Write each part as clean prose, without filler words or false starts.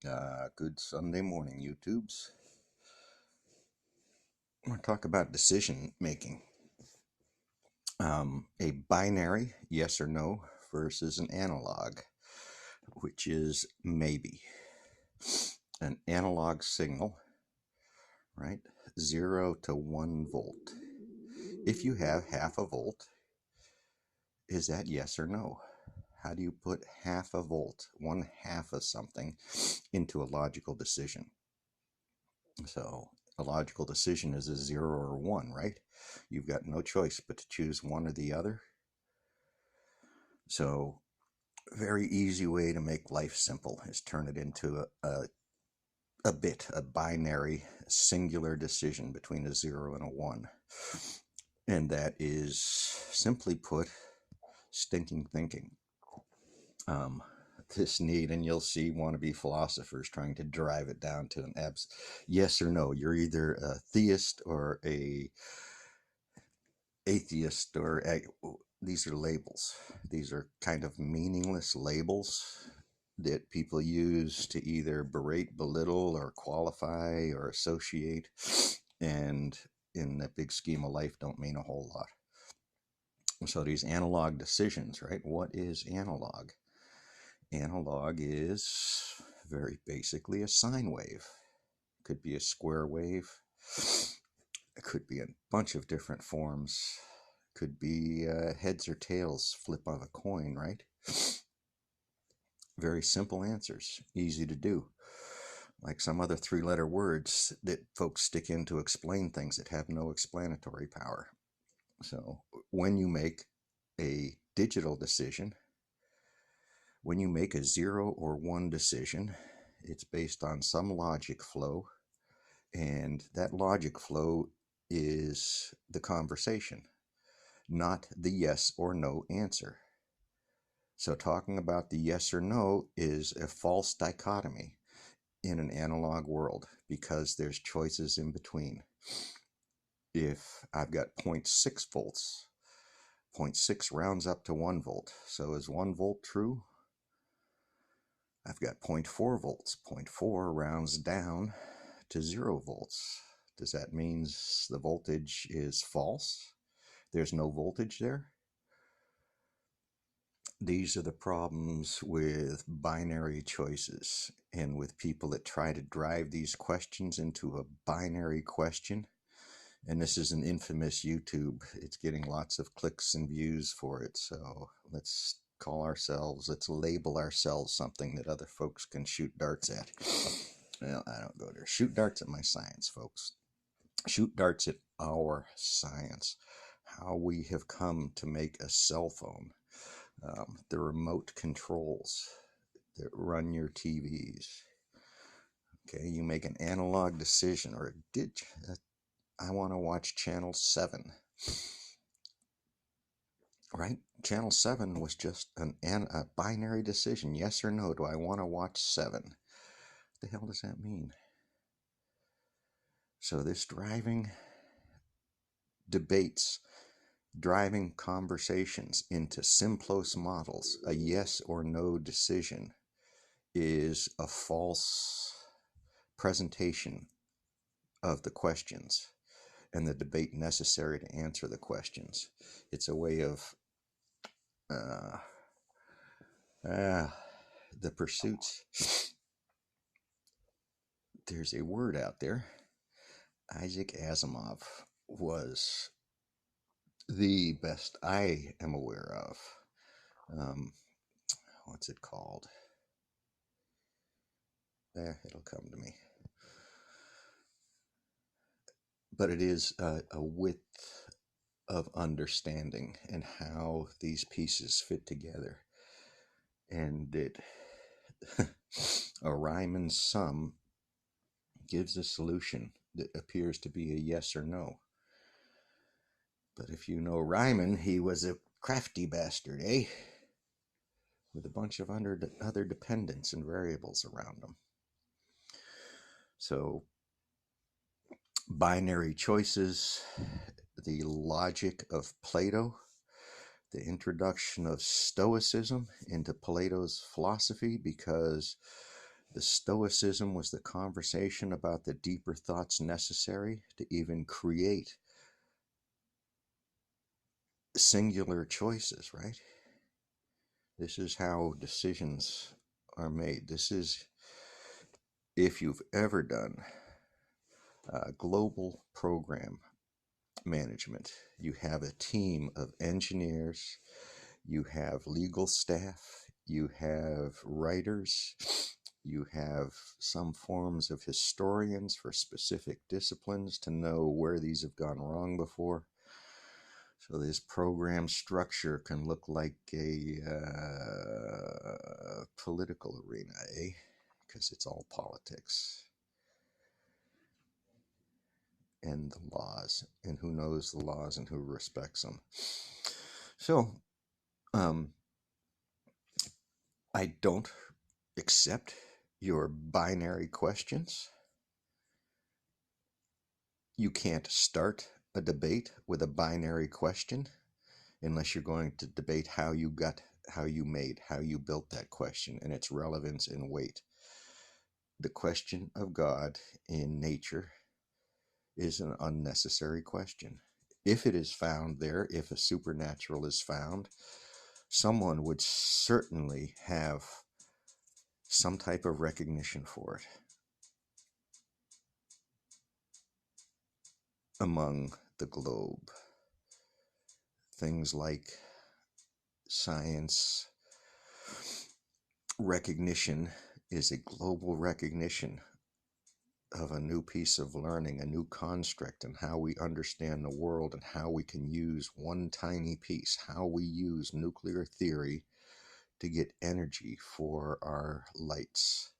Good Sunday morning, YouTubes. I want to talk about decision making. A binary, yes or no, versus an analog, which is maybe. An analog signal, right? 0 to 1 volt. If you have half a volt, is that yes or no? How do you put half a volt, one half of something, into a logical decision? So a logical decision is a 0 or 1, right? You've got no choice but to choose one or the other. So very easy way to make life simple is turn it into a binary, singular decision between a 0 and a 1. And that is, simply put, stinking thinking. This need, and you'll see wannabe philosophers trying to drive it down to an yes or no. You're either a theist or a atheist, or these are labels. These are kind of meaningless labels that people use to either berate, belittle, or qualify or associate, and in the big scheme of life don't mean a whole lot. So these analog decisions, right? What is analog? Analog is very basically a sine wave. It could be a square wave. It could be a bunch of different forms. It could be heads or tails, flip of a coin, right? Very simple answers, easy to do. Like some other three-letter words that folks stick in to explain things that have no explanatory power. So when you make a digital decision, when you make a 0 or 1 decision, it's based on some logic flow, and that logic flow is the conversation, not the yes or no answer. So talking about the yes or no is a false dichotomy in an analog world because there's choices in between. If I've got 0.6 volts, 0.6 rounds up to 1 volt. So is 1 volt true? I've got 0.4 volts. 0.4 rounds down to 0 volts. Does that mean the voltage is false? There's no voltage there? These are the problems with binary choices and with people that try to drive these questions into a binary question. And this is an infamous YouTube. It's getting lots of clicks and views for it. So let's label ourselves something that other folks can shoot darts at. Well, I don't go there. Shoot darts at my science, folks. Shoot darts at our science. How we have come to make a cell phone. The remote controls that run your TVs. Okay, you make an analog decision, or I want to watch channel 7. Right? Channel 7 was just a binary decision. Yes or no, do I want to watch 7? What the hell does that mean? So this driving debates, driving conversations into simplos models, a yes or no decision, is a false presentation of the questions and the debate necessary to answer the questions. It's a way of the pursuits. There's a word out there. Isaac Asimov was the best I am aware of. What's it called? It'll come to me. But it is a width of understanding and how these pieces fit together. And it a Riemann sum gives a solution that appears to be a yes or no. But if you know Riemann, he was a crafty bastard, eh? With a bunch of other dependents and variables around him. So binary choices, the logic of Plato, the introduction of Stoicism into Plato's philosophy, because The Stoicism was the conversation about the deeper thoughts necessary to even create singular choices, right? This is how decisions are made. This is, if you've ever done global program management, you have a team of engineers, you have legal staff, you have writers, you have some forms of historians for specific disciplines to know where these have gone wrong before. So this program structure can look like a political arena, eh? Because it's all politics and the laws, and who knows the laws and who respects them. So, I don't accept your binary questions. You can't start a debate with a binary question unless you're going to debate how you built that question and its relevance and weight. The question of God in nature is an unnecessary question. If it is found there, if a supernatural is found, someone would certainly have some type of recognition for it among the globe. Things like science recognition is a global recognition of a new piece of learning, a new construct, and how we understand the world and how we can use one tiny piece, how we use nuclear theory to get energy for our lights,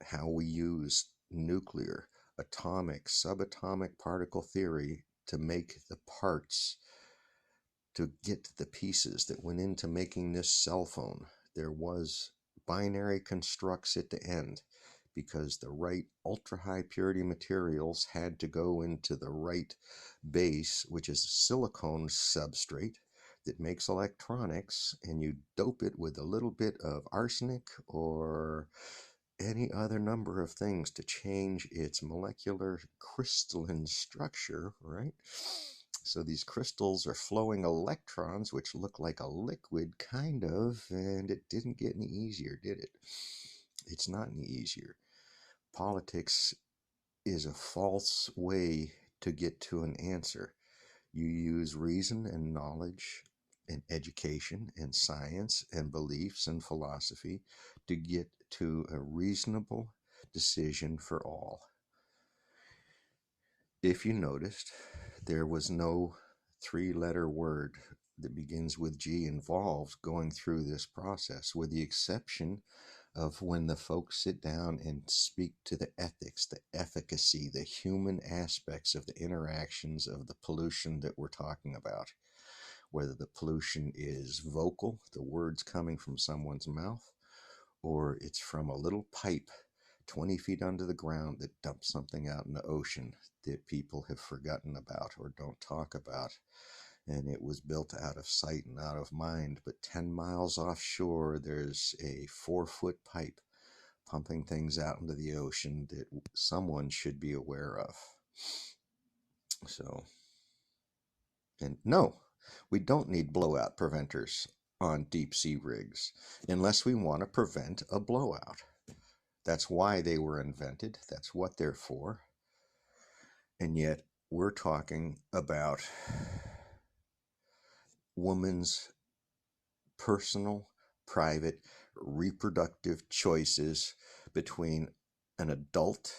how we use nuclear, atomic, subatomic particle theory to make the parts, to get the pieces that went into making this cell phone. There was binary constructs at the end because the right ultra high purity materials had to go into the right base, which is a silicone substrate that makes electronics, and you dope it with a little bit of arsenic or any other number of things to change its molecular crystalline structure, right? So these crystals are flowing electrons, which look like a liquid, kind of, and it didn't get any easier, did it? It's not any easier. Politics is a false way to get to an answer. You use reason and knowledge and education and science and beliefs and philosophy to get to a reasonable decision for all. If you noticed, there was no three-letter word that begins with G involved going through this process, with the exception of when the folks sit down and speak to the ethics, the efficacy, the human aspects of the interactions of the pollution that we're talking about. Whether the pollution is vocal, the words coming from someone's mouth, or it's from a little pipe 20 feet under the ground that dumps something out in the ocean that people have forgotten about or don't talk about. And it was built out of sight and out of mind, but 10 miles offshore, there's a 4-foot pipe pumping things out into the ocean that someone should be aware of. So, and no, we don't need blowout preventers on deep sea rigs unless we want to prevent a blowout. That's why they were invented. That's what they're for. And yet we're talking about woman's personal, private, reproductive choices between an adult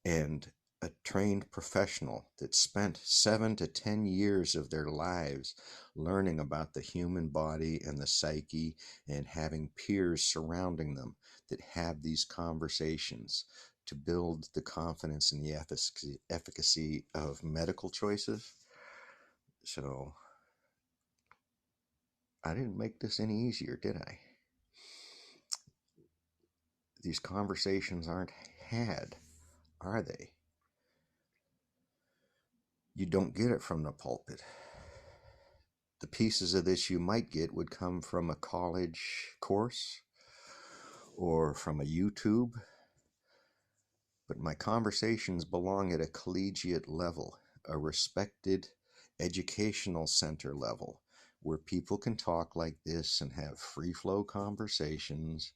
and a trained professional that spent 7 to 10 years of their lives learning about the human body and the psyche and having peers surrounding them that have these conversations to build the confidence and the efficacy of medical choices. So I didn't make this any easier, did I? These conversations aren't had, are they? You don't get it from the pulpit. The pieces of this you might get would come from a college course or from a YouTube, but my conversations belong at a collegiate level, a respected educational center level, where people can talk like this and have free flow conversations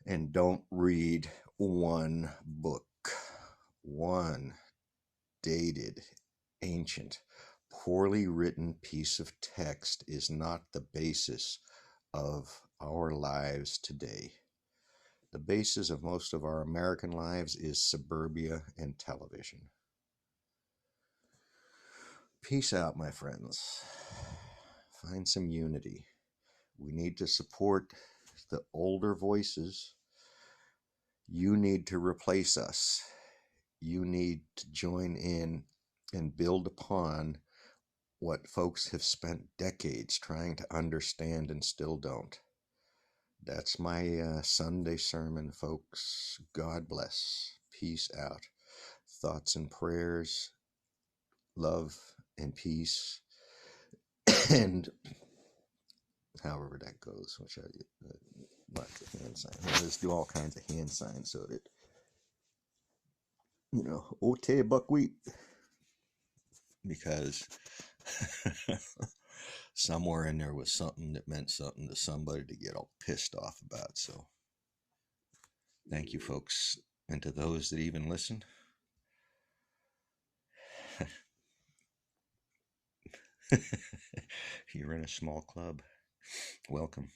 and don't read one book, one dated, ancient, poorly written piece of text is not the basis of our lives today. The basis of most of our American lives is suburbia and television. Peace out, my friends. Find some unity. We need to support the older voices. You need to replace us. You need to join in and build upon what folks have spent decades trying to understand and still don't. That's my Sunday sermon, folks. God bless. Peace out. Thoughts and prayers, love and peace, and however that goes, which I lots of hand signs. Let's do all kinds of hand signs so that, ote buckwheat, because somewhere in there was something that meant something to somebody to get all pissed off about. So thank you, folks. And to those that even listen, you're in a small club. Welcome.